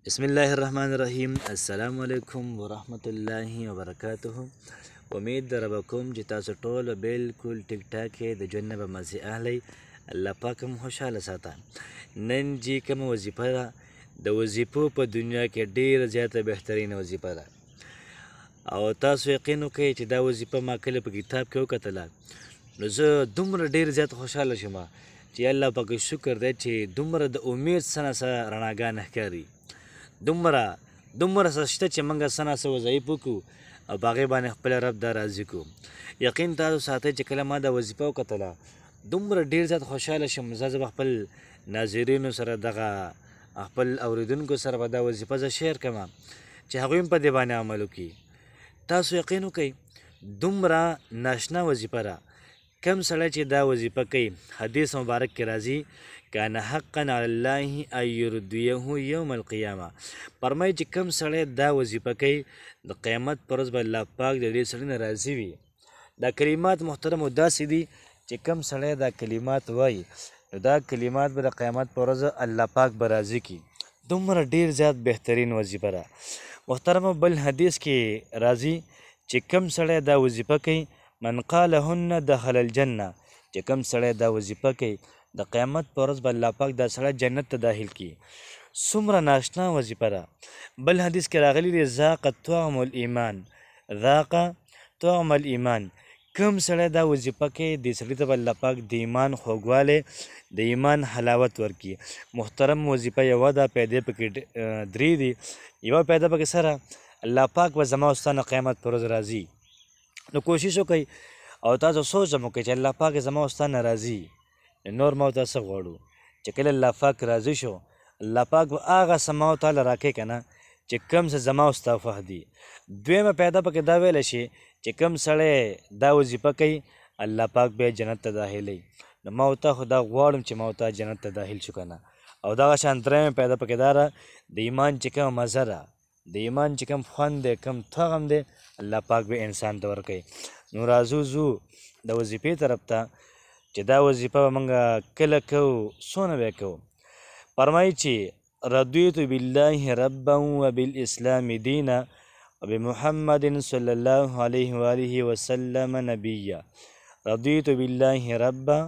بسم الله الرحمن الرحیم. السلام علیکم ورحمت الله وبرکاته. امید در به کوم چې تاسو ټول بالکل ټیک ټاک یې، د ژوند نه به مزې اخلئ. الله پاک هم خوشحاله ساته. نن چې کومه وظیفه ده، د وظیفو په دنیا کې ډېره زیاته بهترینه وظیفه ده، او تاسو یقین وکئ چې دا وظیفه ما کله په کتاب کې وکتله، نو زه دومره ډېر زیات خوشحاله شوم چې الله پاک شکر دی چې دومره د امید څه نه څه رڼاګانې ښکاري. دومره څه شته چې موږ څه نه څه وظایف وکړو او په هغې باندې خپل رب دا راضي کړو. یقین تاسو ساتئ چې کله ما دا وظیفه وکتله، دومره ډېر زیات خوشحاله شوم. زه به خپل ناظرینو سره، دغه خپل اورېدونکو سره به دا وظیفه زه شیر کړم چې هغوی هم په دې باندې عمل وکړي. تاسو یقین وکئ، دومره ناشنا وظیفه ده. کم سړی چې دا وظیفه کوي، حدیث مبارک کې راځي کان حقا علی الله ان یردیه یوم القیامه. فرمایي چې کم سړی دا وظیفه کوي، د قیامت پر ورځ به الله پاک د دې سړي نه راضي وي. دا کلمات محترمو داسې دي چې کم سړی دا کلمات وایي، نو دا کلمات به د قیامت پر ورځ الله پاک به راضي کړي. دومره ډېر زیات بهترین وظیفه ده محترمو. بل حدیث کې راځي چې کم سړی دا وظیفه کوي، من قالهن دخل الجنه. چې کم سړی دا وظیفه کوي، د قیامت په ورځ به الله پاک دا سړی جنت ته داخل کړي. څومره ناشنا وظیفه ده. بل حدیث کې راغلی دی ذاق طعم الایمان، ذاق طعم الایمان. کم سړی دا وظیفه کوي، دې سړي ته به الله پاک د ایمان خوږوالی، د ایمان حلاوت ورکړي. محترم وظیفه یوه ده، پیدې پکې درې دي. یوه پیدا پکې سره الله پاک به زما او ستا نه قیامت په ورځ راځي. نو کوشش وکئ او تاسو سوچ هم وکئ چې الله پاک زما او ستا نه راځي، نور ما ورته څه غواړو. چې کله الله پاک راضي شو، الله پاک به هغه څه ما ورته راکوي که نه چې کوم څه زما او ستا خوښ دي. دویمه پیدا پکې دا ویلی شي چې کوم سړی دا وظیفه کوي، الله پاک به یې جنت ته داخلوي. نو ما ورته خو دا غواړم چې ما ورته جنت ته داخل شو که نه. او دغه شان درېیمه پیدا پکې دا ده، د ایمان چې کومه مزه ده، د ایمان چې کوم خوند دی، کوم طعم دی، الله پاک به انسان ته ورکوي. نو راځو ځو د وظیفې طرف ته چې دا وظیفه به موږ کله کوو، څونه به یې کوو. فرمایي چې رضیت بالله ربا وبالاسلام دینا وبمحمد صلی الله علیه وآله وسلم نبیا. رضیت بالله ربا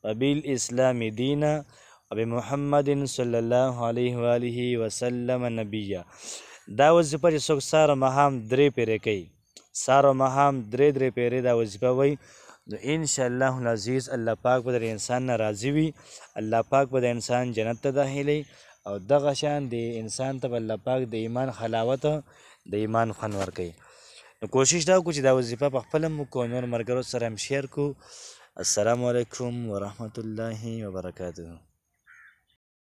وبالاسلام دینا وبمحمد صلی الله علیه وآله وسلم نبیا. دا وظیفه چې څوک سهار او ماښام درې پیرې کوي، سهار او ماښام درې پیرې دا وظیفه وایي، نو انشاءالله العزیز الله پاک به د انسان نه راضي وي. الله پاک به د انسان جنت ته داخلوي، او دغه شان د انسان ته به الله پاک د ایمان حلاوت، د ایمان خوند ورکوي. نو کوشش دا وکړو چې دا وظیفه په خپله هم وکړو، نور ملګرو سره هم شیر کړو. السلام علیکم ورحمت الله وبرکاته.